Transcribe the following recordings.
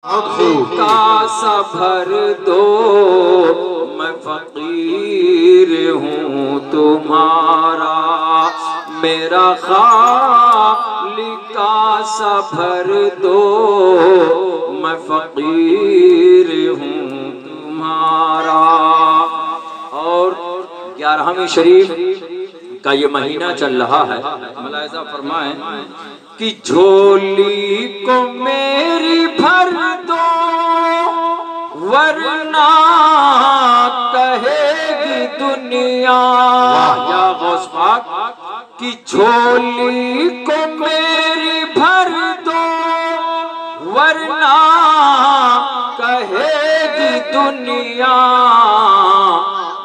کاسا بھر دو میں فقیر ہوں تمہارا، میرا خالق کاسا بھر دو میں فقیر ہوں تمہارا۔ اور 11ویں شریف کا یہ مہینہ چل رہا ہے، ملاحظہ فرمائیں کہ جھولی کو میری بھر دو ورنہ کہے گی دنیا، یا غوث پاک کہ جھولی کو میری بھر دو ورنہ کہے گی دنیا،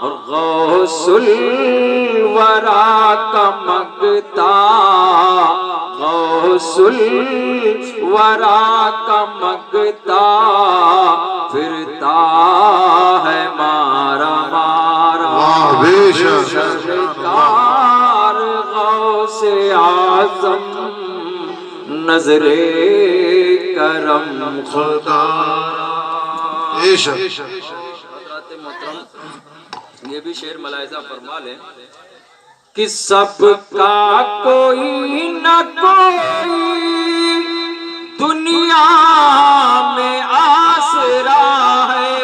اور غوث الورا کا مگتا، غوث الورا کا مگتا پھرتا ہے مارا مارا، سرکار غوث اعظم نظر کرم خدا۔ حضرات محترم یہ بھی شعر ملاحظہ فرما لیں کہ سب کا کوئی نہ کوئی دنیا میں آسرا ہے،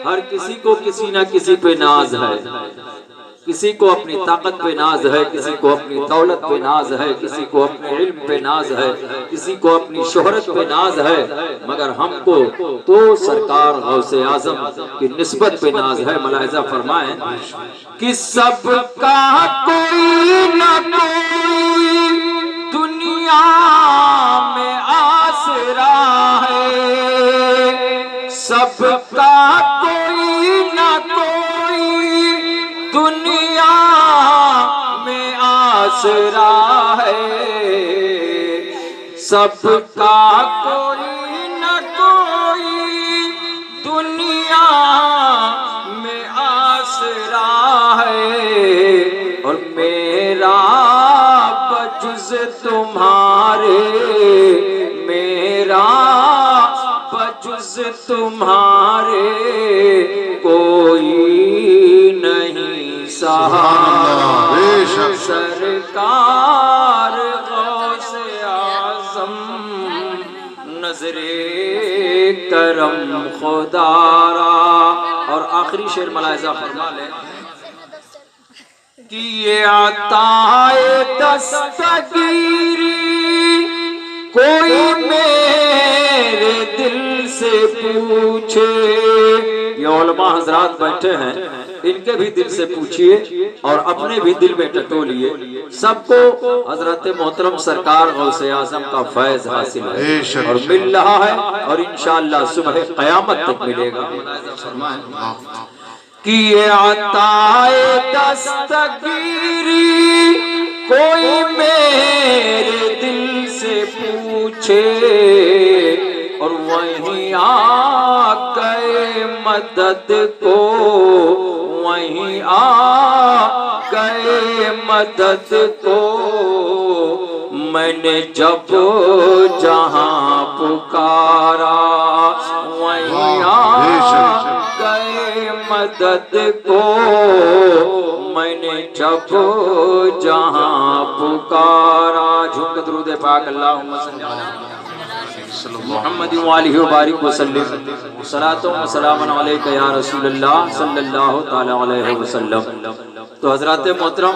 ہر کسی کو کسی نہ کسی پہ ناز ہے، کسی کو اپنی طاقت پہ ناز ہے، کسی کو اپنی دولت پہ ناز ہے، کسی کو اپنے علم پہ ناز ہے، کسی کو اپنی شہرت پہ ناز ہے، مگر ہم کو تو سرکار غوث اعظم کی نسبت پہ ناز ہے۔ ملاحظہ فرمائیں کہ سب کا کوئی نہ کوئی دنیا میں آسرا ہے، سب کا کوئی نہ کوئی دنیا میں آسرا ہے، سب کا کوئی نہ کوئی دنیا میں آسرا ہے، اور میرا بجز تمہارے، میرا بجز تمہارے کوئی نہیں سہارا، سرکار غوث اعظم نظر کرم خدارا۔ اور آخری شعر ملاحظہ فرما لیں کہ یہ عطائے دستگیری کوئی میرے دل سے پوچھے، یہ علماء حضرات بیٹھے ہیں، ان کے بھی دل سے پوچھئے اور اپنے بھی دل میں ٹٹولیے، سب کو حضرت محترم سرکار غوث اعظم کا فیض حاصل ہے اور مل رہا ہے، اور انشاءاللہ صبح قیامت تک ملے گا۔ کہ یہ عطائے دستگیری کوئی میرے دل سے پوچھے، اور وہیں آ گئے مدد کو، وہیں آ گئے مدد کو، میں نے جب جہاں پکارا، وہیں آ گئے مدد کو، میں نے جب جہاں پکارا۔ جھوم کے درود پاک اللہم صلی محمد وآلہ وبارک وسلم، صلاۃ و سلام علیک یا رسول اللہ صلی اللہ تعالی علیہ وسلم۔ تو حضرات محترم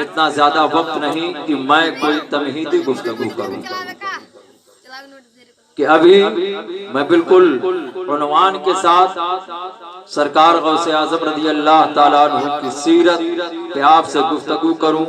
اتنا زیادہ وقت نہیں کہ میں کوئی تمہیدی گفتگو کروں، کہ ابھی میں بالکل عنوان کے ساتھ سرکار غوث اعظم رضی اللہ تعالیٰ عنہ کی سیرت پہ آپ سے گفتگو کروں،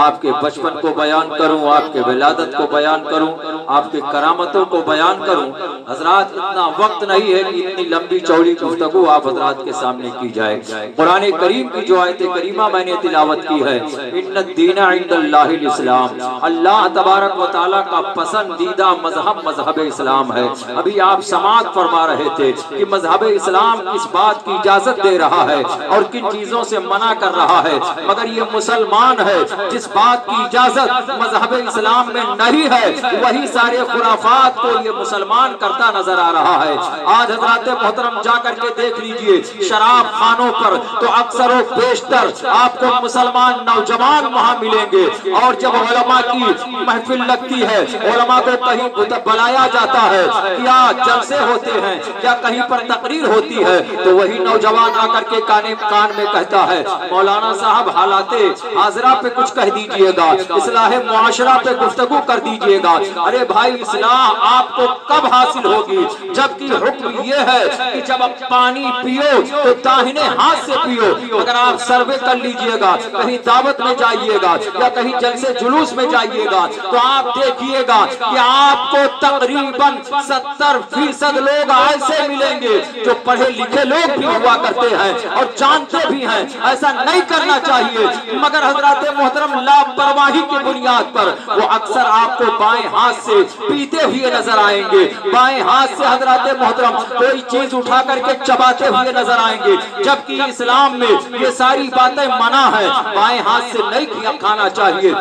آپ کے بچپن کو بیان کروں، آپ کے ولادت کو بیان کروں، آپ کے کرامتوں کو بیان کروں۔ حضرات اتنا وقت نہیں ہے کہ اتنی لمبی چوڑی گفتگو آپ حضرات کے سامنے کی جائے۔ قرآن کریم کی جو آیت کریمہ میں نے تلاوت کی ہے، ان الدین عند اللہ الاسلام، اللہ تبارک و تعالیٰ کا پسندیدہ مذہب اسلام ہے۔ ابھی آپ سماعت فرما رہے تھے کہ مذہب اسلام اس بات کی اجازت دے رہا ہے اور کن چیزوں سے منع کر رہا ہے، مگر یہ مسلمان ہے جس بات کی اجازت مذہب اسلام میں نہیں ہے، وہی سارے خرافات کو یہ مسلمان کرتا کرتا نظر آ رہا ہے۔ آج حضرات محترم جا کر کے دیکھ لیجئے شراب خانوں پر تو اکثر و بیشتر آپ کو مسلمان نوجوان وہاں ملیں گے، اور جب علماء کی محفل لگتی ہے، علماء کو کہیں بلایا جاتا ہے یا جلسے ہوتے ہیں یا کہیں پر تقریر ہوتی ہے، تو وہی نوجوان آ کر کے کان میں کہتا ہے مولانا صاحب حالات حاضرہ پہ کچھ کہہ دیجئے گا، اصلاح معاشرہ پہ گفتگو کر دیجئے گا۔ ارے بھائی اصلاح آپ کو کب حاصل ہوگی؟ جبکہ حکم یہ ہے کہ جب آپ پانی پیو تو داہنے ہاتھ سے پیو۔ اگر آپ سروے کر لیجئے گا، کہیں دعوت میں جائیے گا یا کہیں جلسے جلوس میں جائیے گا، تو آپ دیکھیے گا کہ آپ کو تقریباً 70% لوگ ایسے ملیں گے جو پڑھے لکھے لوگ بھی ہوا کرتے ہیں اور جانتے بھی ہیں ایسا نہیں کرنا چاہیے، مگر حضرات محترم لاپرواہی کی بنیاد پر وہ اکثر آپ کو بائیں ہاتھ سے پیتے ہوئے نظر آئیں گے، بائیں ہاتھ سے حضرات محترم کوئی چیز اٹھا کر کے چباتے ہوئے نظر آئیں گے، جبکہ اسلام میں یہ ساری باتیں منع ہے۔ بائیں ہاتھ سے نہیں کھانا چاہیے،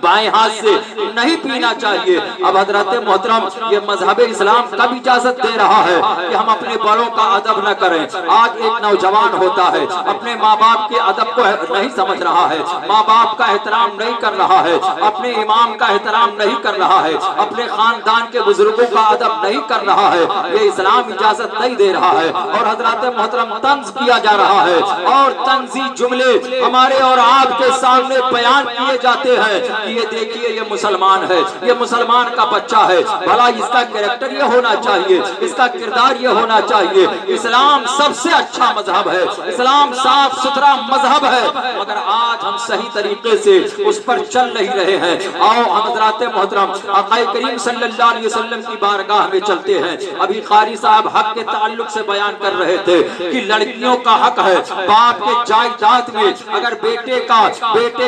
بائیں ہاتھ سے نہیں پینا چاہیے۔ اب حضرات محترم یہ مذہب اسلام کب اجازت دے رہا ہے کہ ہم اپنے بڑوں کا ادب نہ کریں؟ آج ایک نوجوان ہوتا ہے اپنے ماں باپ کے ادب کو نہیں سمجھ رہا ہے، ماں باپ کا احترام نہیں کر رہا ہے، اپنے امام کا احترام نہیں کر رہا ہے، اپنے خاندان کے بزرگوں کا ادب نہیں کر رہا ہے، یہ اسلام اجازت نہیں دے رہا ہے۔ اور حضرات محترم طنز کیا جا رہا ہے اور طنزی جملے ہمارے اور آپ کے سامنے بیان کیے جاتے ہیں کہ یہ دیکھیے یہ مسلمان ہے، یہ مسلمان کا بچہ ہے، بھلا اس کا کریکٹر یہ ہونا چاہیے، اس کا کردار یہ ہونا چاہیے۔ اسلام سب سے اچھا مذہب ہے، اسلام صاف ستھرا مذہب ہے، مگر آج ہم صحیح طریقے سے اس پر چل نہیں رہے ہیں۔ آؤ حضرات محترم آقا کریم صلی اللہ علیہ وسلم کی بارگاہ میں چلتے ہیں۔ ابھی قاری صاحب حق کے تعلق سے بیان کر رہے تھے کہ لڑکیوں کا حق ہے باپ کے جائیداد میں، اگر بیٹے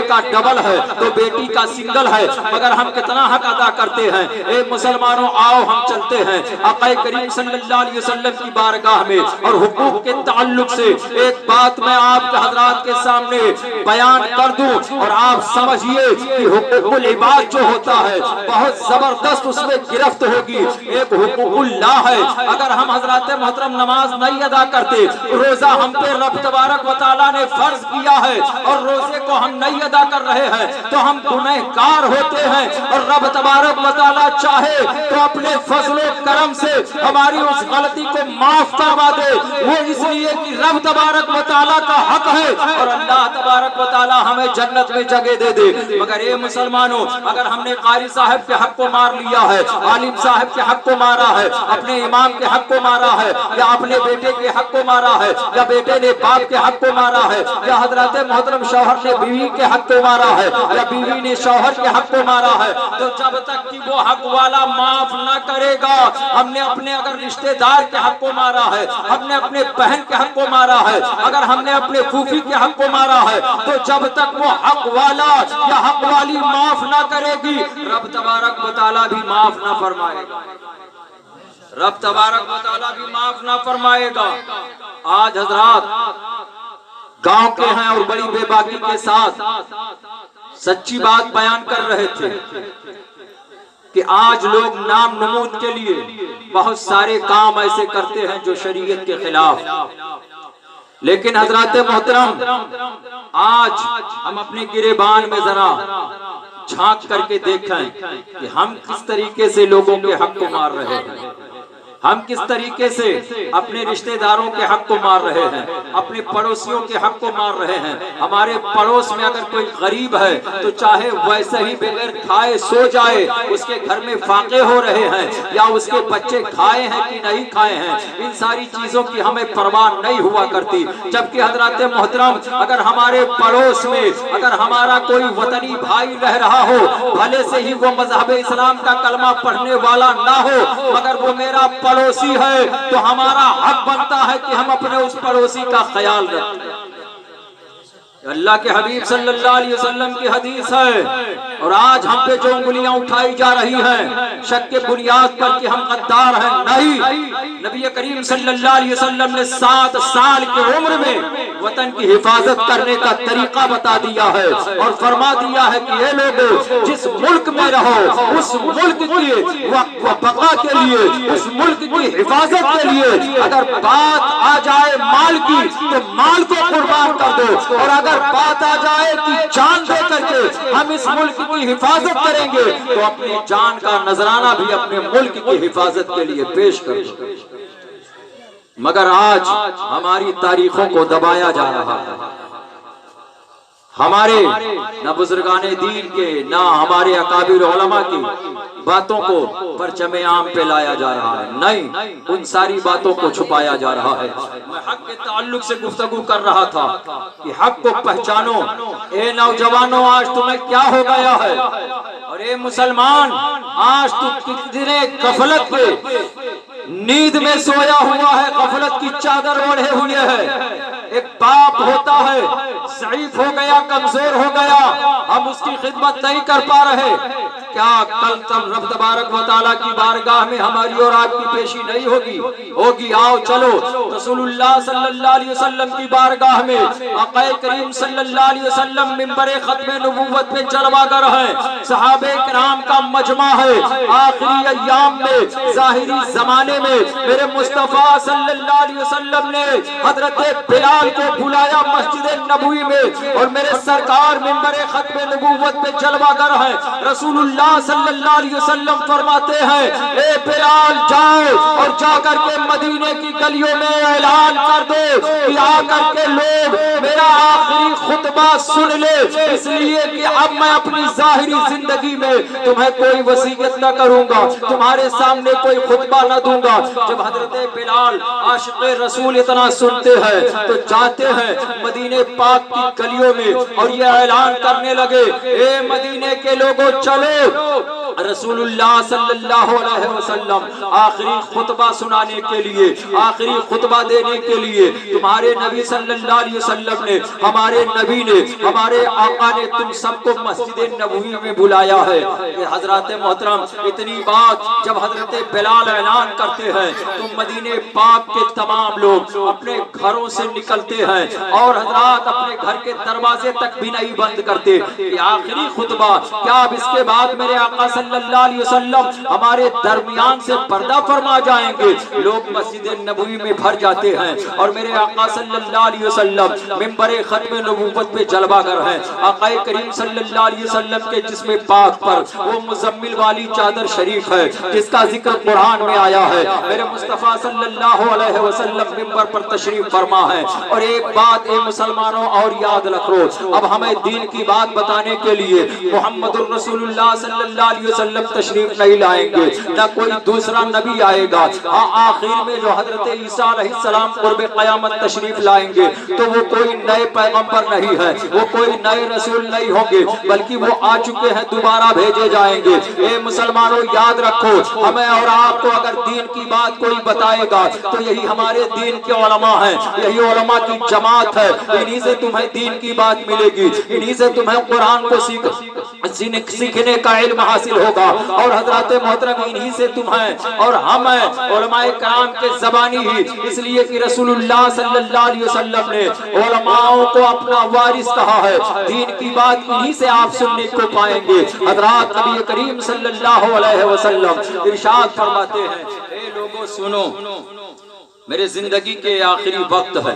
کا ڈبل ہے تو بیٹی کا سنگل ہے، مگر ہم کتنا حق ادا کرتے ہیں۔ اے مسلمانوں آؤ ہم چلتے ہیں آقا کریم صلی اللہ علیہ وسلم کی بارگاہ میں، اور حقوق کے تعلق سے ایک بات میں آپ کے حضرات کے سامنے بیان کر دوں اور آپ سمجھیے کہ حقوق العباد جو ہوتا ہے بہت زبردست اس میں گرفت ہوگی۔ ایک حقوق اللہ ہے، اگر ہم حضرات محترم نماز نہیں ادا کرتے، روزہ ہم پہ رب تبارک و تعالیٰ نے فرض کیا ہے اور روزے کو ہم نہیں ادا کر رہے ہیں تو ہم گنہگار ہوتے ہیں، اور رب تبارک و تعالیٰ چاہے تو اپنے فضل و کرم سے ہماری اس غلطی کو معاف کروا دے، وہ اس لیے کہ رب تبارک و تعالیٰ کا حق ہے اور اللہ تبارک و تعالیٰ ہمیں جنت میں جگہ دے دے۔ مگر اے مسلمانوں، اگر ہم نے قاری صاحب کے حق کو مار لیا ہے، عالم صاحب کے حق کو مارا ہے، اپنے امام کے حق کو مارا ہے، یا اپنے بیٹے کے حق کو مارا ہے، یا بیٹے نے باپ کے حق کو مارا ہے، یا حضرت محترم شوہر نے بیوی کے حق کو مارا ہے، یا بیوی نے شوہر کے حق کو مارا ہے، تو جب تک کہ وہ حق والا معاف نہ کرے گا، ہم نے اپنے اگر رشتہ دار کے حق کو مارا ہے، ہم نے اپنے بہن کے حق کو مارا ہے، اگر ہم نے اپنے پھوپھی کے حق کو مارا ہے، تو جب تک وہ حق والا یا حق والی معاف نہ کرے گی، رب تبارک و تعالیٰ بھی معاف نہ فرمائے گا، رب تبارک و تعالیٰ بھی معاف نہ فرمائے گا۔ آج حضرات گاؤں کے ہیں اور بڑی بے باکی کے ساتھ سچی بات بیان کر رہے تھے کہ آج لوگ نام نمود کے لیے بہت سارے کام ایسے کرتے ہیں جو شریعت کے خلاف، لیکن حضرات محترم آج ہم اپنے گریبان میں ذرا جھانک کر کے دیکھیں کہ ہم کس طریقے سے لوگوں کے حق کو مار رہے ہیں، ہم کس طریقے سے اپنے رشتہ داروں کے حق کو مار رہے ہیں، اپنے پڑوسیوں کے حق کو مار رہے ہیں۔ ہمارے پڑوس میں اگر کوئی غریب ہے تو چاہے ویسے ہی بغیر کھائے سو جائے، اس کے گھر میں فاقے ہو رہے ہیں یا اس کے بچے کھائے ہیں کہ نہیں کھائے ہیں، ان ساری چیزوں کی ہمیں پرواہ نہیں ہوا کرتی۔ جبکہ حضرات محترم اگر ہمارے پڑوس میں اگر ہمارا کوئی وطنی بھائی رہ رہا ہو، بھلے سے ہی وہ مذہب اسلام کا کلمہ پڑھنے والا نہ ہو، مگر وہ میرا پڑوسی ہے، تو ہمارا حق بنتا ہے کہ ہم اپنے اس پڑوسی کا خیال رکھیں۔ اللہ کے حبیب صلی اللہ علیہ وسلم کی حدیث ہے، اور آج ہم پہ جو انگلیاں اٹھائی جا رہی ہیں شک کے بنیاد پر کہ ہم غدار ہیں، نہیں، نبی کریم صلی اللہ علیہ وسلم نے 7 سال کی عمر میں وطن کی حفاظت کرنے کا طریقہ بتا دیا ہے اور فرما دیا ہے کہ یہ لوگوں جس ملک میں رہو اس ملک کی بقا کے لیے، اس ملک کی حفاظت کے لیے اگر بات آ جائے مال کی تو مال کو قربان کر دو، اور اگر بات آ جائے کہ جان دے کر کے ہم اس ملک کی حفاظت کریں گے تو اپنی جان کا نذرانہ بھی اپنے ملک کی حفاظت کے لیے پیش کر دو۔ مگر آج ہماری تاریخوں کو دبایا جا رہا ہے، ہمارے نہ بزرگان دین کے نہ ہمارے اکابر علماء کی باتوں کو پرچم عام پہ لایا جا رہا ہے، نہیں، ان ساری باتوں کو چھپایا جا رہا ہے۔ میں حق کے تعلق سے گفتگو کر رہا تھا کہ حق کو پہچانو۔ اے نوجوانوں، آج تمہیں کیا ہو گیا ہے؟ اور اے مسلمان، آج تو کتنے غفلت کے نیند میں سویا ہوا ہے، غفلت کی چادر اوڑھے ہوئے ہے۔ ایک باپ ہوتا ہے، ضعیف ہو گیا، کمزور ہو گیا، ہم اس کی خدمت نہیں کر پا رہے، کیا کل تب رب تبارک و تعالیٰ کی بارگاہ میں ہماری اور آپ کی پیشی نہیں ہوگی؟ آؤ چلو رسول اللہ صلی اللہ علیہ وسلم کی بارگاہ میں، آقا کریم صلی اللہ علیہ وسلم منبر ختم نبوت پہ جلوہ گر ہیں، صحابہ کرام کا مجمع ہے، آخری ایام میں، ظاہری زمانے میں میرے مصطفیٰ صلی اللہ علیہ وسلم نے حضرت بلال کو بلایا مسجد نبوی میں، اور میرے سرکار منبر ختم نبوت پہ جلوہ گر ہیں۔ رسول اللہ صلی اللہ علیہ وسلم فرماتے ہیں، اے بلال جاؤ اور جا کر کے مدینے کی گلیوں میں اعلان کر دو کہ آ کر کے لوگ میرا آخری خطبہ سن لے، اس لیے کہ اب میں اپنی ظاہری زندگی میں تمہیں کوئی وصیت نہ کروں گا، تمہارے سامنے کوئی خطبہ نہ دوں گا۔ جب حضرت بلال عاشق رسول اتنا سنتے ہیں تو جاتے ہیں مدینے پاک کی گلیوں میں اور یہ اعلان کرنے لگے، اے مدینے کے لوگوں چلو، رسول اللہ صلی اللہ علیہ وسلم آخری خطبہ سنانے کے لیے، آخری خطبہ دینے کے لیے تمہارے نبی صلی اللہ علیہ وسلم نے، ہمارے نبی نے، ہمارے آقا نے تم سب کو مسجد نبوی میں بلایا ہے۔ کہ حضرات محترم، اتنی بات جب حضرت بلال اعلان کرتے ہیں تو مدینے پاک کے تمام لوگ اپنے گھروں سے نکلتے ہیں، اور حضرات اپنے گھر کے دروازے تک بھی نہیں بند کرتے کہ آخری خطبہ، کیا اب اس کے بعد میرے آقا صلی اللہ علیہ وسلم ہمارے درمیان سے پردہ فرما جائیں گے؟ لوگ مسجد نبوی میں بھر جاتے ہیں اور میرے آقا صلی اللہ علیہ وسلم منبر ختم نبوت پہ جلوہ گر ہیں۔ آقا کریم صلی اللہ علیہ وسلم کے جسم پاک پر وہ مزمل والی چادر شریف ہے جس کا ذکر قرآن میں آیا ہے۔ میرے مصطفیٰ صلی اللہ علیہ وسلم منبر پر تشریف فرما ہے۔ اور ایک بات اے مسلمانوں اور یاد رکھو، اب ہمیں دین کی بات بتانے کے لیے محمد الرسول اللہ صلی اللہ علیہ وسلم تشریف نہیں لائیں گے، نہ کوئی دوسرا نبی آئے گا۔ آخر میں جو حضرت عیسیٰ علیہ السلام قرب قیامت تشریف لائیں گے تو وہ کوئی نئے پیغمبر نہیں ہے، وہ کوئی نئے رسول نہیں ہوں گے، بلکہ وہ آ چکے ہیں، دوبارہ بھیجے جائیں گے۔ اے مسلمانوں یاد رکھو، ہمیں اور آپ کو اگر دین کی بات کوئی بتائے گا تو یہی ہمارے دین کے علماء ہیں، یہی علماء کی جماعت ہے، انہی سے تمہیں دین کی بات ملے گی، انہی سے تمہیں قرآن کو سیکھنے کا علم حاصل ہوگا۔ اور حضرات محترم، انہی سے تمہیں اور ہم ہیں علماء کرام کے زبانی ہی، اس لیے کہ رسول اللہ صلی اللہ علیہ وسلم نے علماء کو اپنا وارث کہا ہے، دین کی بات انہی سے آپ سننے کو پائیں گے۔ حضرات نبی کریم صلی اللہ علیہ وسلم ارشاد فرماتے ہیں، اے لوگوں سنو، میرے زندگی کے آخری وقت ہے،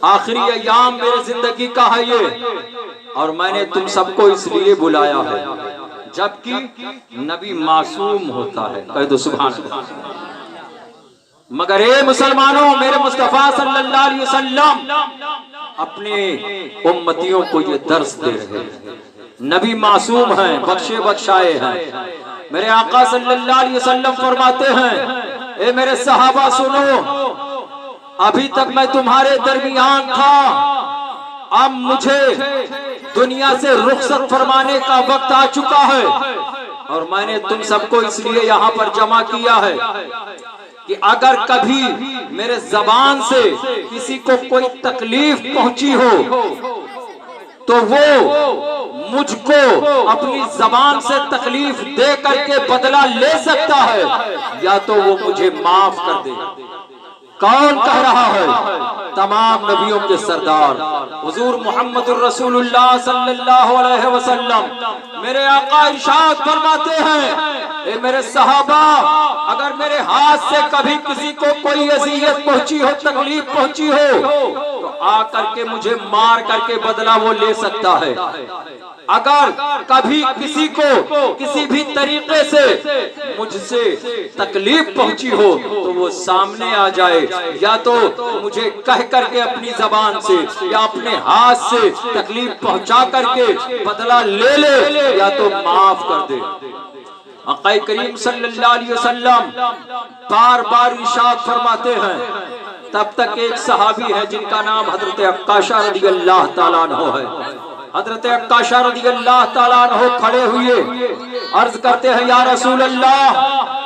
آخری ایام میرے زندگی کا ہے یہ، اور میں نے تم سب کو اس لیے بلایا ہے جبکہ نبی معصوم ہوتا ہے، کہہ دو سبحان اللہ۔ مگر اے مسلمانوں، میرے مصطفیٰ صلی اللہ علیہ وسلم اپنے امتیوں کو یہ درس دے رہے ہیں، نبی معصوم ہیں، بخشے بخشائے ہیں۔ میرے آقا صلی اللہ علیہ وسلم فرماتے ہیں، اے میرے صحابہ سنو، ابھی تک میں تمہارے درمیان تھا، اب مجھے دنیا سے رخصت فرمانے کا وقت آ چکا ہے، اور میں نے تم سب کو اس لیے یہاں پر جمع کیا ہے کہ اگر کبھی میرے زبان سے کسی کو کوئی تکلیف پہنچی ہو تو وہ مجھ کو اپنی زبان سے تکلیف دے کر کے بدلہ لے سکتا ہے، یا تو وہ مجھے معاف کر دے گا۔ کون کہہ رہا ہے؟ تمام نبیوں کے سردار حضور محمد الرسول اللہ صلی اللہ علیہ وسلم میرے آقا ارشاد فرماتے ہیں، اے میرے صحابہ، اگر میرے ہاتھ سے کبھی کسی کو کوئی اذیت پہنچی ہو، تکلیف پہنچی ہو، تو آ کر کے مجھے مار کر کے بدلہ وہ لے سکتا ہے۔ اگر کبھی کسی کو کسی بھی طریقے سے مجھ سے تکلیف پہنچی ہو تو وہ سامنے آ جائے، یا تو مجھے کہہ کر کے اپنی زبان سے یا اپنے ہاتھ سے تکلیف پہنچا کر کے بدلہ لے لے، یا تو معاف کر دے۔ آقا کریم صلی اللہ علیہ وسلم بار بار ارشاد فرماتے ہیں۔ تب تک ایک صحابی ہے جن کا نام حضرت عکاشہ رضی اللہ تعالیٰ عنہ ہے۔ حضرت عکاشہ رضی اللہ تعالیٰ عنہ کھڑے ہوئے عرض کرتے ہیں، یا رسول اللہ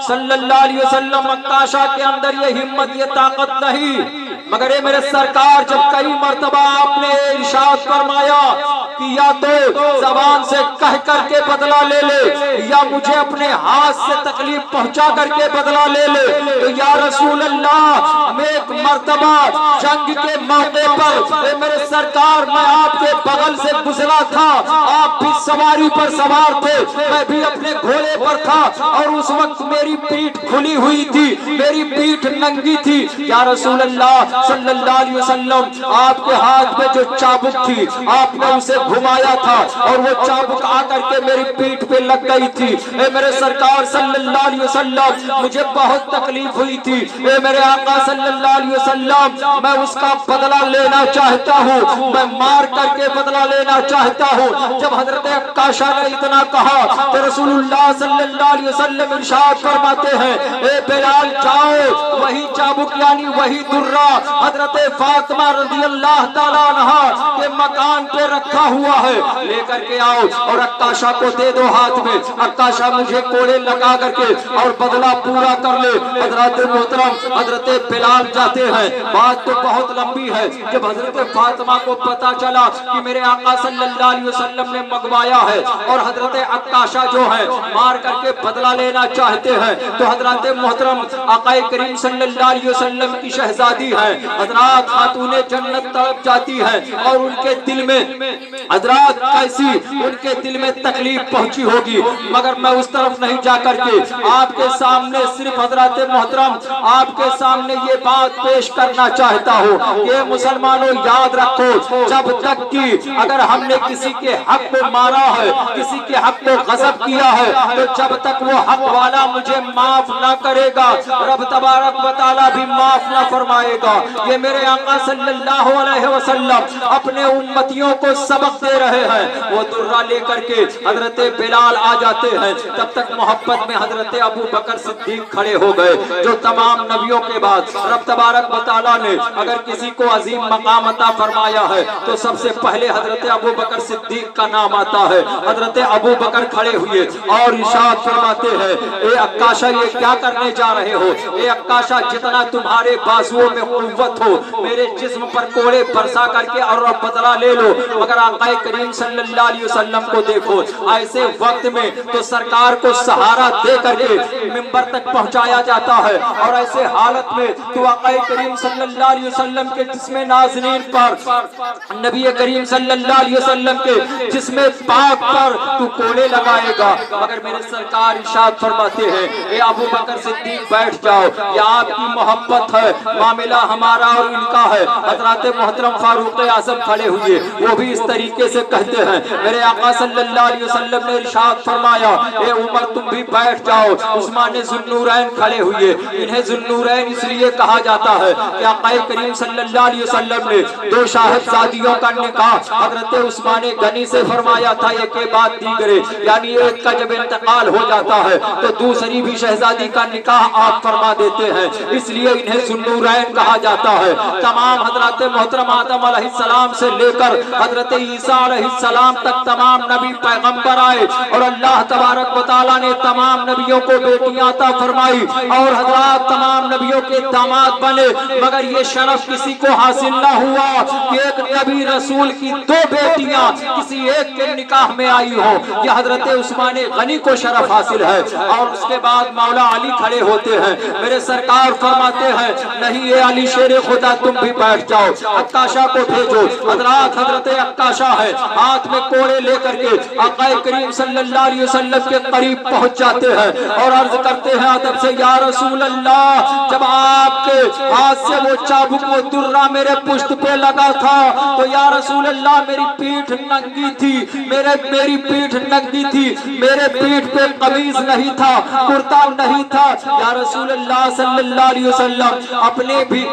صلی اللہ علیہ وسلم، عکاشہ کے اندر یہ ہمت، یہ طاقت نہیں، مگر اے میرے سرکار، جب کئی مرتبہ آپ نے ارشاد فرمایا کہ یا تو زبان سے کہہ کر کے بدلہ لے لے، یا مجھے اپنے ہاتھ سے تکلیف پہنچا کر کے بدلہ لے لے، تو یا رسول اللہ، میں ایک مرتبہ جنگ کے موقع پر اے میرے سرکار میں آپ کے بغل سے گزرا تھا، آپ بھی سواری پر سوار تھے، میں بھی اپنے گھوڑے پر تھا، اور اس وقت میری پیٹھ کھلی ہوئی تھی، میری پیٹھ ننگی تھی۔ یا رسول اللہ صلی اللہ علیہ وسلم، آپ کے ہاتھ میں جو چابک تھی آپ نے اسے گھمایا تھا، اور وہ چابک آ کر کے میری پیٹھ پہ لگ گئی تھی۔ اے میرے سرکار صلی اللہ علیہ وسلم، مجھے بہت تکلیف ہوئی تھی، اے میرے آقا صلی اللہ علیہ وسلم، میں اس کا بدلہ لینا چاہتا ہوں، میں مار کر کے بدلہ لینا چاہتا ہوں۔ جب حضرت عکاشہ نے اتنا کہا تو رسول اللہ صلی اللہ علیہ وسلم ارشاد فرماتے ہیں، اے بلال، جاؤ، وہی چابک یعنی وہی درہ حضرت فاطمہ رضی اللہ تعالیٰ عنہا کے مکان پہ رکھا ہوا ہے، لے کر کے آؤ اور عکاشہ کو دے دو ہاتھ میں۔ عکاشہ مجھے کوڑے لگا کر کے اور بدلہ پورا کر لے۔ حضرت محترم حضرت بلال جاتے ہیں۔ بات تو بہت لمبی ہے۔ جب حضرت فاطمہ کو پتا چلا کہ میرے آقا صلی اللہ علیہ وسلم نے منگوایا ہے اور حضرت عکاشہ جو ہے مار کر کے بدلہ لینا چاہتے ہیں، تو حضرت محترم آقا کریم صلی اللہ علیہ وسلم کی شہزادی ہے حضرات خاتون جنت طرف جاتی ہے، اور ان کے دل میں حضرات کیسی ان کے دل میں تکلیف پہنچی ہوگی، مگر میں اس طرف نہیں جا کر کے آپ کے سامنے صرف حضرت محترم آپ کے سامنے یہ بات پیش کرنا چاہتا ہوں کہ مسلمانوں یاد رکھو، جب تک کہ اگر ہم نے کسی کے حق کو مارا ہے، کسی کے حق کو غضب کیا ہے، تو جب تک وہ حق والا مجھے معاف نہ کرے گا، رب تبارک و تعالیٰ بھی معاف نہ فرمائے گا۔ یہ میرے آقا صلی اللہ علیہ وسلم اپنے امتیوں کو سبق دے رہے ہیں۔ وہ درہ لے کر کے حضرت بلال آ جاتے ہیں، تب تک محبت میں حضرت ابو بکر صدیق کھڑے ہو گئے، جو تمام نبیوں کے بعد رب تبارک و تعالیٰ نے اگر کسی کو عظیم مقام عطا فرمایا ہے تو سب سے پہلے حضرت ابو بکر صدیق کا نام آتا ہے۔ حضرت ابو بکر کھڑے ہوئے اور ارشاد فرماتے ہیں، اے عکاشہ، یہ کیا کرنے جا رہے ہو؟ اے عکاشہ، جتنا تمہارے بازوؤں میں قوت ہو میرے جسم پر کوڑے برسا کر کے اور بدلہ لے لو، مگر آقا کریم صلی اللہ علیہ وسلم کو دیکھو، ایسے وقت میں تو سرکار کو سہارا دے کر کے منبر تک پہنچایا جاتا ہے، اور ایسے حالت میں تو آقا کریم صلی اللہ علیہ وسلم کے جسم نازنین پر، نبی کریم صلی اللہ علیہ وسلم کے جسم پاک پر تو کوڑے لگائے گا، مگر میرے سرکار ارشاد فرماتے ہیں، اے ابو بکر صدیق بیٹھ جاؤ، یہ آپ کی محبت ہے، معاملہ ہمارا اور ان کا ہے۔ حضرات محترم فاروق اعظم کھڑے ہوئے، وہ بھی اس طریقے سے کہتے ہیں، میرے آقا صلی اللہ علیہ وسلم نے ارشاد فرمایا، اے عمر تم بھی بیٹھ جاؤ۔ عثمان ذوالنورین کھڑے ہوئے، انہیں ذوالنورین اس لیے کہا جاتا ہے کہ آقا کریم صلی اللہ علیہ وسلم نے دو شاہزادیوں کا نکاح حضرت عثمان غنی سے فرمایا تھا، ایک کے بعد دیگرے، یعنی ایک کا جب انتقال ہو جاتا ہے تو دوسری بھی شہزادی کا نکاح آپ فرما دیتے ہیں، اس لیے انہیں ذوالنورین کہا جاتا ہے۔ تمام حضرات محترم آدم علیہ السلام سے لے کر حضرت عیسیٰ علیہ السلام تک تمام نبی پیغمبر آئے، اور اللہ تبارک و تعالیٰ نے تمام نبیوں کو بیٹیاں عطا فرمائی، اور حضرات تمام نبیوں کے داماد بنے، مگر یہ شرف کسی کو حاصل نہ ہوا کہ ایک نبی رسول کی دو بیٹیاں کسی ایک کے نکاح میں آئی ہو۔ یہ حضرت عثمان غنی کو شرف حاصل ہے، اور اس کے بعد مولا علی کھڑے ہوتے ہیں۔ میرے سرکار فرماتے ہیں نہیں اے علی شیر خدا تم بھی بیٹھ جاؤ، عکاشہ کو بھیجو۔ حضرت عکاشہ ہے، ہاتھ میں کوڑے لے کر کے آقا کریم صلی اللہ علیہ وسلم کے قریب پہنچ جاتے ہیں اور عرض کرتے ہیں ادب سے یا رسول اللہ، جب آپ کے ہاتھ سے وہ چابک و درہ میرے پشت پہ لگا تھا تو یا رسول اللہ میری پیٹھ ننگی تھی، میری پیٹھ ننگی تھی، میرے پیٹھ پہ قمیض نہیں تھا، کرتا نہیں تھا۔ یا رسول اللہ صلی اللہ علیہ وسلم اپنے بھی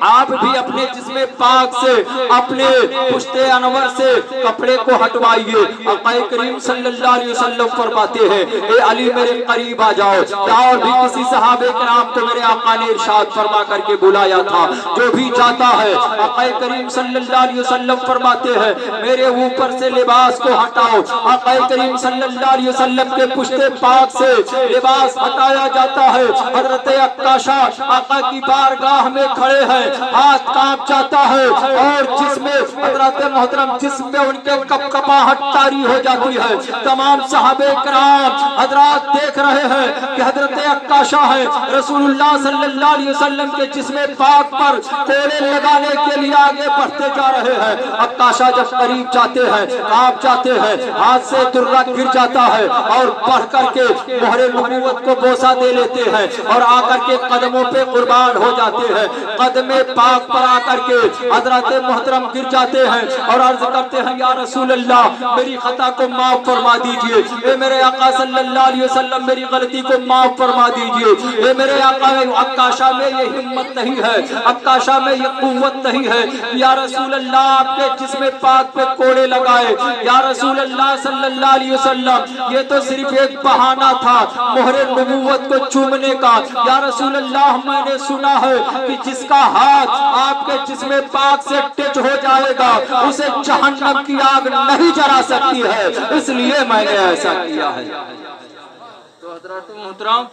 آپ بھی اپنے جسم پاک سے اپنے پشت انور سے کپڑے کو ہٹوائیے۔ آقا کریم صلی اللہ علیہ وسلم فرماتے ہیں اے علی میرے قریب آ جاؤ۔ اور بھی کسی صحابہ کرام کو میرے آقا نے ارشاد فرما کر کے بلایا تھا، جو بھی جاتا ہے آقا کریم صلی اللہ علیہ وسلم فرماتے ہیں میرے اوپر سے لباس کو ہٹاؤ۔ آقا کریم صلی اللہ علیہ وسلم کے پشت پاک سے لباس ہٹایا جاتا ہے۔ حضرت عکاشہ آقا کی بارگاہ میں کھڑے ہیں، ہاتھ کانپ جاتا ہے اور جسم حضرت محترم جسم میں ان کے کپ کپاہٹ طاری ہو جاتی ہے۔ تمام صحابہ کرام حضرات دیکھ رہے ہیں کہ حضرت عکاشہ ہے رسول اللہ صلی اللہ علیہ وسلم کے جسم پاک پر کوڑے لگانے کے لیے آگے بڑھتے جا رہے ہیں۔ عکاشہ جب قریب جاتے ہیں کانپ جاتے ہیں، ہاتھ سے درہ گر جاتا ہے اور بڑھ کر کے مہر نبوت کو بوسہ دے لیتے ہیں اور آ کر کے قدموں پہ قربان ہو جاتے ہیں۔ قدم پاک پر آ کر کے حضرت محترم گر جاتے ہیں اور عرض کرتے ہیں یا رسول اللہ میری خطا کو معاف فرما دیجئے، اے میرے آقا صلی اللہ علیہ وسلم میری غلطی کو معاف فرما دیجئے، اے میرے آقا عکاشہ میں یہ ہمت نہیں ہے، عکاشہ میں یہ قوت نہیں ہے یا رسول اللہ آپ کے جسم پاک پہ کوڑے لگائے۔ یا رسول اللہ صلی اللہ علیہ وسلم یہ تو صرف ایک بہانہ تھا مہر نبوت کو چومنے کا۔ یا رسول اللہ میں نے سنا ہے کہ جس کا ہاتھ آپ کے جسم پاک سے ٹچ ہو جائے گا اسے جہنم کی آگ نہیں جلا سکتی ہے، اس لیے میں نے ایسا کیا ہے۔ تو حضرات محترم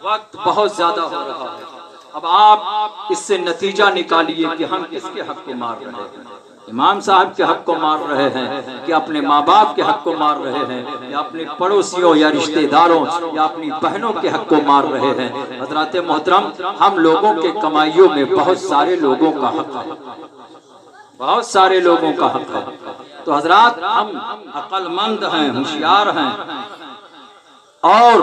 وقت بہت زیادہ ہو رہا ہے، اب آپ اس سے نتیجہ نکالیے کہ ہم کس کے حق کو مار رہے ہیں۔ امام صاحب کے حق کو مار رہے ہیں کہ اپنے ماں باپ کے حق کو مار رہے ہیں، یا اپنے پڑوسیوں یا رشتہ داروں یا اپنی بہنوں کے حق کو مار رہے ہیں۔ حضرات محترم ہم لوگوں کے کمائیوں میں بہت سارے لوگوں کا حق ہے، بہت سارے لوگوں کا حق ہے۔ تو حضرات ہم عقل مند ہیں، ہوشیار ہیں، اور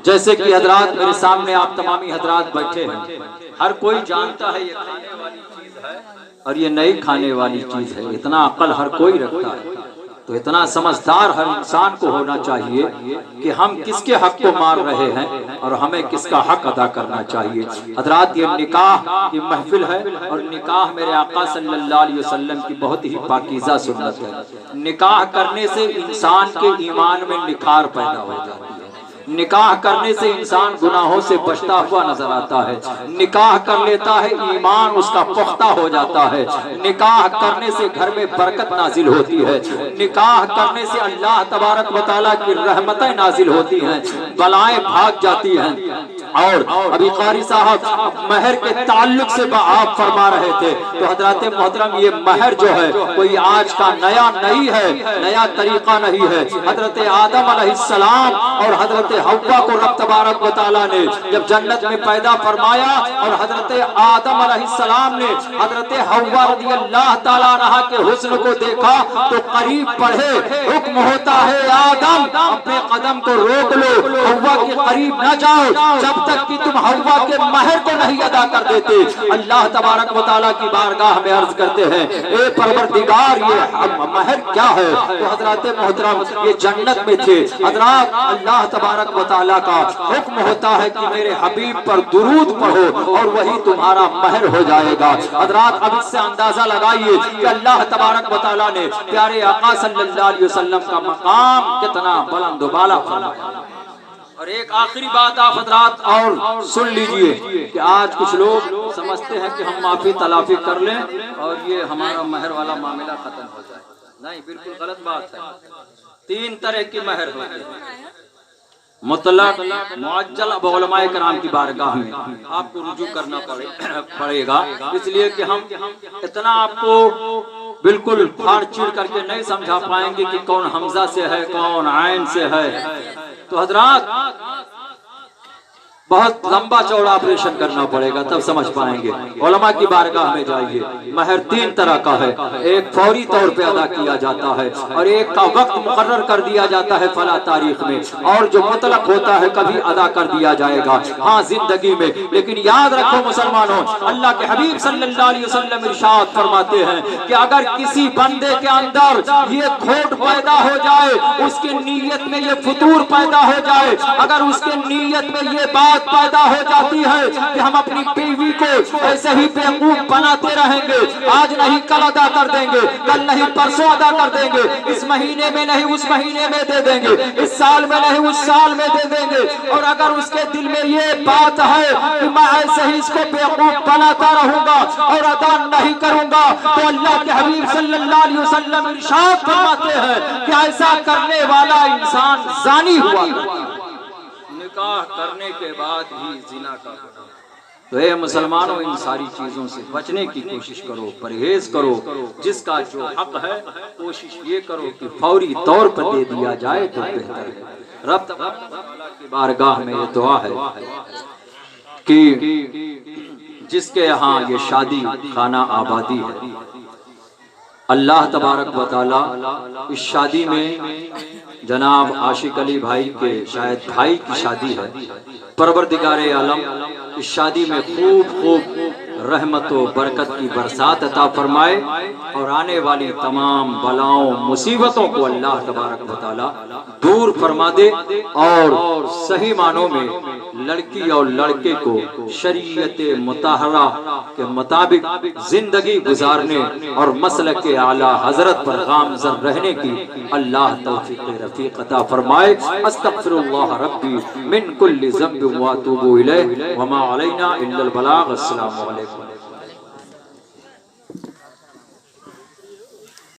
جیسے کہ حضرات میرے سامنے آپ تمامی حضرات بیٹھے ہیں، ہر کوئی جانتا ہے یہ کھانے والی چیز ہے اور یہ نہیں کھانے والی چیز ہے، اتنا عقل ہر کوئی رکھتا ہے۔ تو اتنا سمجھدار ہر انسان کو ہونا چاہیے کہ ہم کس کے حق کو مار رہے ہیں اور ہمیں کس کا حق ادا کرنا چاہیے۔ حضرات یہ نکاح کی محفل ہے اور نکاح میرے آقا صلی اللہ علیہ وسلم کی بہت ہی پاکیزہ سنت ہے۔ نکاح کرنے سے انسان کے ایمان میں نکھار پیدا ہو جاتی ہے، نکاح کرنے سے انسان گناہوں سے بچتا ہوا نظر آتا ہے، نکاح کر لیتا ہے ایمان اس کا پختہ ہو جاتا ہے، نکاح کرنے سے گھر میں برکت نازل ہوتی ہے، نکاح کرنے سے اللہ تبارک و تعالیٰ کی رحمتیں نازل ہوتی ہیں، بلائیں بھاگ جاتی ہیں۔ اور ابھی قاری صاحب مہر کے تعلق سے آپ فرما رہے تھے، تو حضرات محترم یہ مہر جو ہے کوئی آج کا نیا نہیں ہے، نیا طریقہ نہیں ہے۔ حضرت آدم علیہ السلام اور حضرت حوا کو رب تبارک و تعالیٰ نے جب جنت میں پیدا فرمایا اور حضرت آدم علیہ السلام نے حضرت حوا رضی اللہ تعالیٰ عنہ کے حسن کو دیکھا تو قریب بڑھے، حکم ہوتا ہے آدم اپنے قدم کو روک لو، حوا کے قریب نہ جاؤ جب تک کہ تم حوا کے مہر کو نہیں ادا کر دیتے۔ اللہ تبارک و تعالیٰ کی بارگاہ میں عرض کرتے ہیں اے پروردگار یہ مہر کیا ہے؟ تو حضرات محترم یہ جنت میں تھے، حضرات اللہ تبارک و تعالیٰ کا حکم ہوتا ہے کہ میرے حبیب پر درود پڑھو اور وہی تمہارا مہر ہو جائے گا۔ حضرات اب اس سے اندازہ لگائیے کہ اللہ تبارک و تعالیٰ نے پیارے آقا صلی اللہ علیہ وسلم کا مقام کتنا بلند و بالا فرمایا۔ اور ایک آخری بات آپ حضرات اور سن لیجئے کہ آج کچھ لوگ سمجھتے ہیں کہ ہم معافی تلافی کر لیں اور یہ ہمارا مہر والا معاملہ ختم ہو جائے، نہیں، بالکل غلط بات ہے۔ تین طرح کی مہر ہوتی ہے، مطلق، معجل۔ اب علماء کرام کی بارگاہ میں آپ کو رجوع کرنا پڑے گا، اس لیے کہ ہم اتنا آپ کو بالکل پھاڑ چیڑ کر کے نہیں سمجھا پائیں گے کہ کون حمزہ سے ہے کون عین سے ہے۔ تو حضرات بہت لمبا چوڑا آپریشن کرنا پڑے گا تب سمجھ پائیں گے۔ علماء کی بارگاہ میں جائیے، مہر 3 طرح کا ہے، ایک فوری طور پہ ادا کیا جاتا ہے اور ایک کا وقت مقرر کر دیا جاتا ہے فلاں تاریخ میں، اور جو مطلق ہوتا ہے کبھی ادا کر دیا جائے گا ہاں زندگی میں۔ لیکن یاد رکھو مسلمانوں، اللہ کے حبیب صلی اللہ علیہ وسلم ارشاد فرماتے ہیں کہ اگر کسی بندے کے اندر یہ کھوٹ پیدا ہو جائے، اس کی نیت میں یہ فطور پیدا ہو جائے، اگر اس کے نیت میں یہ بات پیدا ہو جاتی ہے کہ ہم اپنی بیوی کو ایسے ہی بیوقوف بناتے رہیں گے، آج نہیں کل ادا کر دیں گے، کل نہیں پرسوں ادا کر دیں گے، اس مہینے میں نہیں اس مہینے میں دے دیں گے، اس سال میں نہیں اس سال میں دے دیں گے، اور اگر اس کے دل میں یہ بات ہے کہ میں ایسے ہی اس کو بیوقوف بناتا رہوں گا اور ادا نہیں کروں گا، تو اللہ کے حبیب صلی اللہ علیہ وسلم ارشاد فرماتے ہیں کہ ایسا کرنے والا انسان زانی ہوا کرتا ہے، نکاح کرنے کے بعد ہی زنا کا گناہ۔ تو اے مسلمانوں، ان ساری چیزوں سے بچنے کی کوشش کرو، پرہیز کرو، جس کا جو حق ہے کوشش یہ کرو کہ فوری طور پر دے دیا جائے تو بہتر ہے۔ رب تبارک و تعالیٰ کی بارگاہ میں یہ دعا ہے کہ جس کے یہاں یہ شادی خانہ آبادی ہے، اللہ تبارک و تعالیٰ اس شادی میں جناب عاشق علی بھائی کے شاید بھائی کی شادی ہے، پروردگار عالم اس شادی میں خوب رحمت و برکت کی برسات عطا فرمائے، اور آنے والی تمام بلاؤں مصیبتوں کو اللہ تبارک و تعالیٰ دور فرما دے، اور صحیح معنوں میں لڑکی اور لڑکے کو شریعت مطہرہ کے مطابق زندگی گزارنے اور مسلک اعلیٰ حضرت پر گامزن رہنے کی اللہ توفیق رفیق عطا فرمائے۔ استغفر اللہ ربی من کل ذنب واتوب الیہ وما علینا الا البلاغ۔ السلام علیکم۔